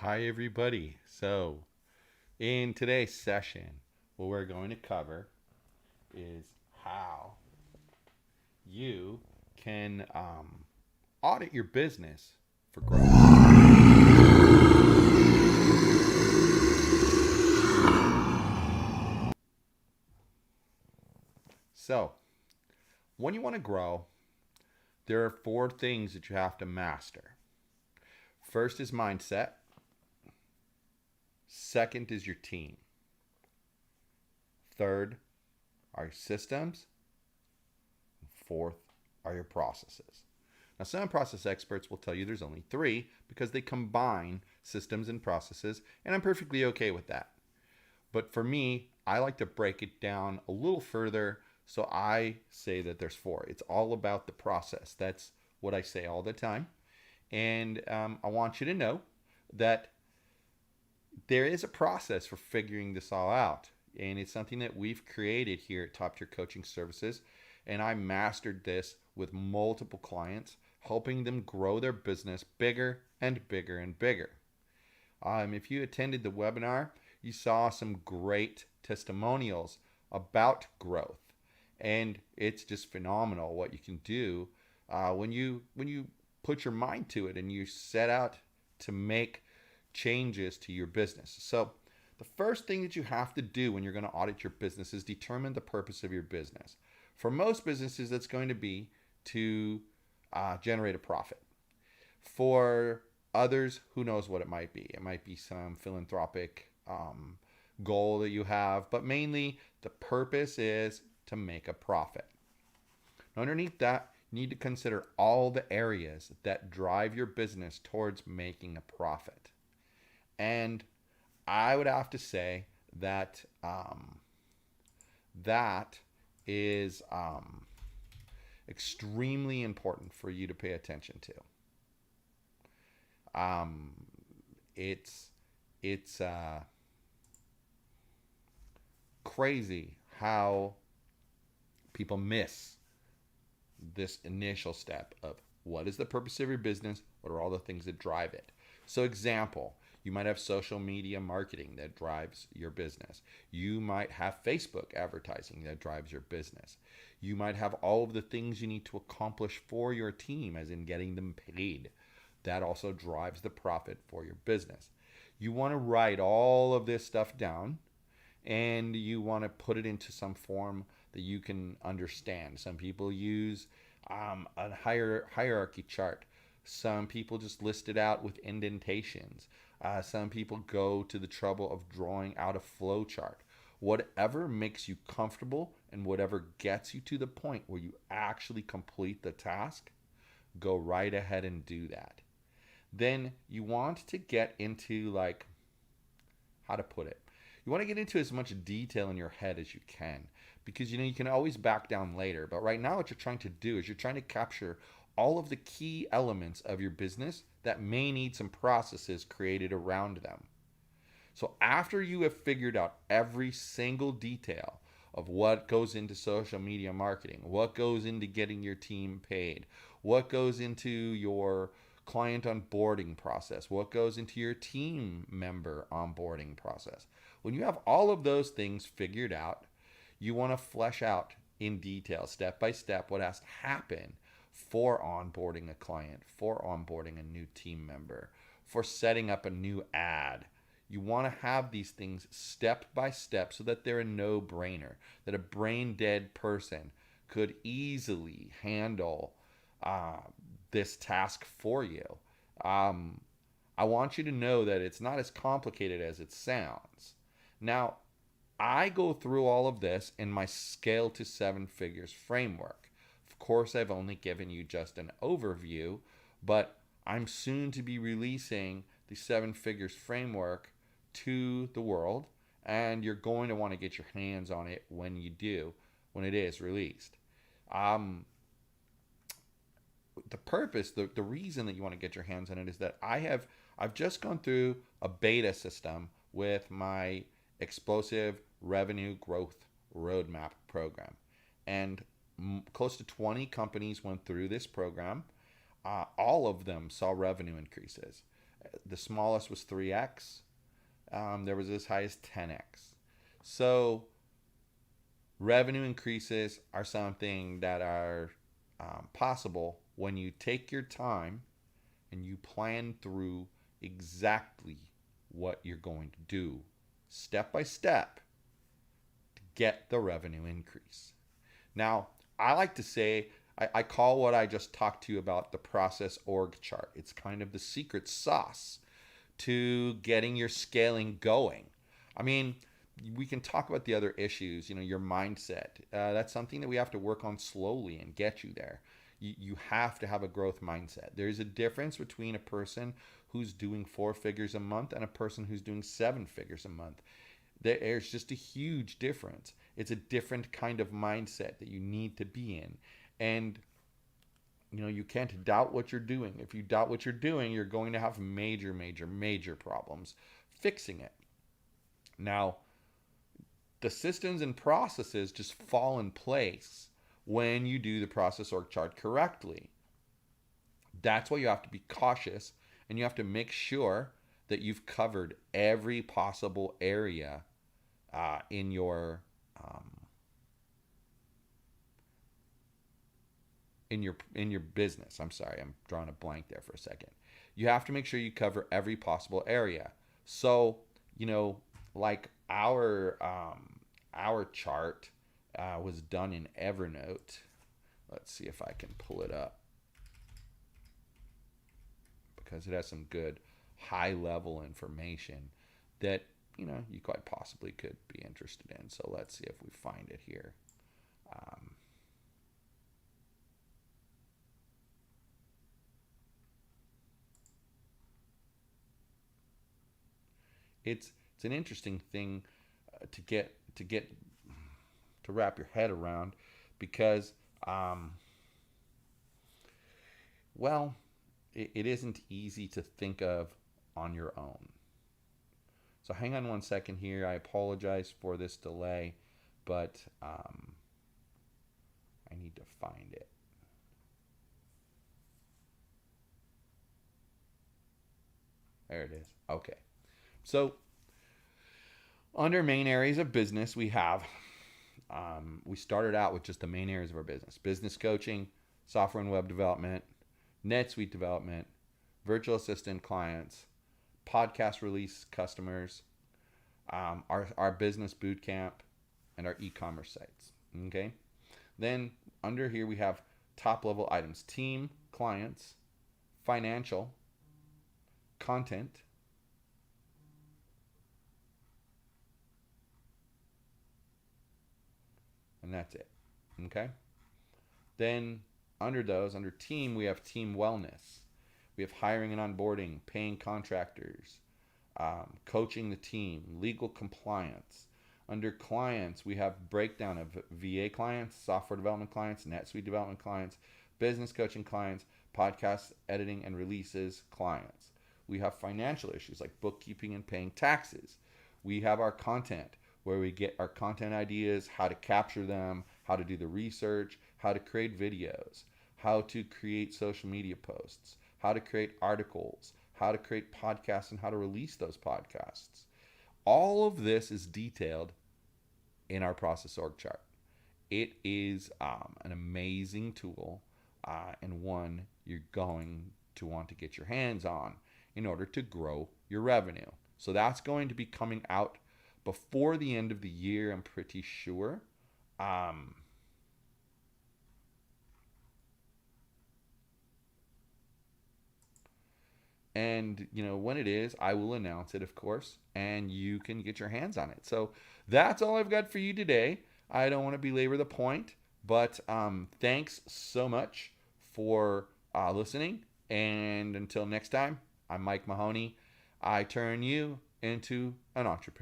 Hi, everybody. So, in today's session, what we're going to cover is how you can audit your business for growth. So, when you want to grow, there are four things that you have to master. First is mindset, second is your team, third are your systems, fourth are your processes. Now, some process experts will tell you there's only three because they combine systems and processes, and I'm perfectly okay with that. But for me, I like to break it down a little further, so I say that there's four. It's all about the process. That's what I say all the time. And I want you to know that there is a process for figuring this all out. And it's something that we've created here at Top Tier Coaching Services. And I mastered this with multiple clients, helping them grow their business bigger and bigger and bigger. If you attended the webinar, you saw some great testimonials about growth. And it's just phenomenal what you can do when you put your mind to it and you set out to make changes to your business. So, the first thing that you have to do when you're going to audit your business is determine the purpose of your business. For most businesses, that's going to be to generate a profit. For others, who knows what it might be? It might be some philanthropic goal that you have, but mainly the purpose is to make a profit. Now, underneath that, you need to consider all the areas that drive your business towards making a profit. And I would have to say that that is extremely important for you to pay attention to. Um, it's crazy how people miss this initial step of what is the purpose of your business, what are all the things that drive it. So, example, you might have social media marketing that drives your business. You might have Facebook advertising that drives your business. You might have all of the things you need to accomplish for your team, as in getting them paid. That also drives the profit for your business. You want to write all of this stuff down and you want to put it into some form that you can understand. Some people use a hierarchy chart. Some people just list it out with indentations. Some people go to the trouble of drawing out a flow chart. Whatever makes you comfortable and whatever gets you to the point where you actually complete the task, go right ahead and do that. Then you want to get into, like, how to put it, you want to get into as much detail in your head as you can, because you can always back down later. But right now what you're trying to do is you're trying to capture all of the key elements of your business that may need some processes created around them. So after you have figured out every single detail of what goes into social media marketing, what goes into getting your team paid, what goes into your client onboarding process, what goes into your team member onboarding process, when you have all of those things figured out, you want to flesh out in detail, step by step, what has to happen for onboarding a client, for onboarding a new team member, for setting up a new ad. You want to have these things step by step so that they're a no-brainer, that a brain-dead person could easily handle this task for you. I want you to know that it's not as complicated as it sounds. Now, I go through all of this in my scale to seven figures framework. Of course, I've only given you just an overview, but I'm soon to be releasing the seven figures framework to the world, and you're going to want to get your hands on it when it is released. Um, the reason that you want to get your hands on it is that I've just gone through a beta system with my explosive revenue growth roadmap program, and close to 20 companies went through this program. All of them saw revenue increases. The smallest was 3x. There was as high as 10x. So revenue increases are something that are possible when you take your time and you plan through exactly what you're going to do step by step to get the revenue increase. Now, I like to say, I call what I just talked to you about the process org chart. It's kind of the secret sauce to getting your scaling going. I mean, we can talk about the other issues, your mindset. That's something that we have to work on slowly and get you there. You have to have a growth mindset. There's a difference between a person who's doing 4 figures a month and a person who's doing 7 figures a month. There's just a huge difference. It's a different kind of mindset that you need to be in. And you can't doubt what you're doing. If you doubt what you're doing, you're going to have major, major, major problems fixing it. Now, the systems and processes just fall in place when you do the process org chart correctly. That's why you have to be cautious, and you have to make sure that you've covered every possible area in your in your business. I'm sorry, I'm drawing a blank there for a second. You have to make sure you cover every possible area. So, like our chart was done in Evernote. Let's see if I can pull it up, because it has some good high level information that you quite possibly could be interested in. So let's see if we find it here. It's an interesting thing to get to wrap your head around, because well, it isn't easy to think of on your own. So hang on one second here. I apologize for this delay, but I need to find it. There it is. Okay. So under main areas of business, we have, we started out with just the main areas of our business: business coaching, software and web development, NetSuite development, virtual assistant clients, podcast release customers, our business boot camp, and our e-commerce sites. Okay. Then under here we have top level items: team, clients, financial, content, and that's it. Okay. Then under those, under team, we have team wellness. We have hiring and onboarding, paying contractors, coaching the team, legal compliance. Under clients, we have breakdown of VA clients, software development clients, NetSuite development clients, business coaching clients, podcast editing and releases clients. We have financial issues like bookkeeping and paying taxes. We have our content, where we get our content ideas, how to capture them, how to do the research, how to create videos, how to create social media posts, how to create articles, how to create podcasts, and how to release those podcasts. All of this is detailed in our process org chart. It is an amazing tool, and one you're going to want to get your hands on in order to grow your revenue. So that's going to be coming out before the end of the year, I'm pretty sure. And when it is, I will announce it, of course, and you can get your hands on it. So that's all I've got for you today. I don't want to belabor the point, but thanks so much for listening. And until next time, I'm Mike Mahoney. I turn you into an entrepreneur.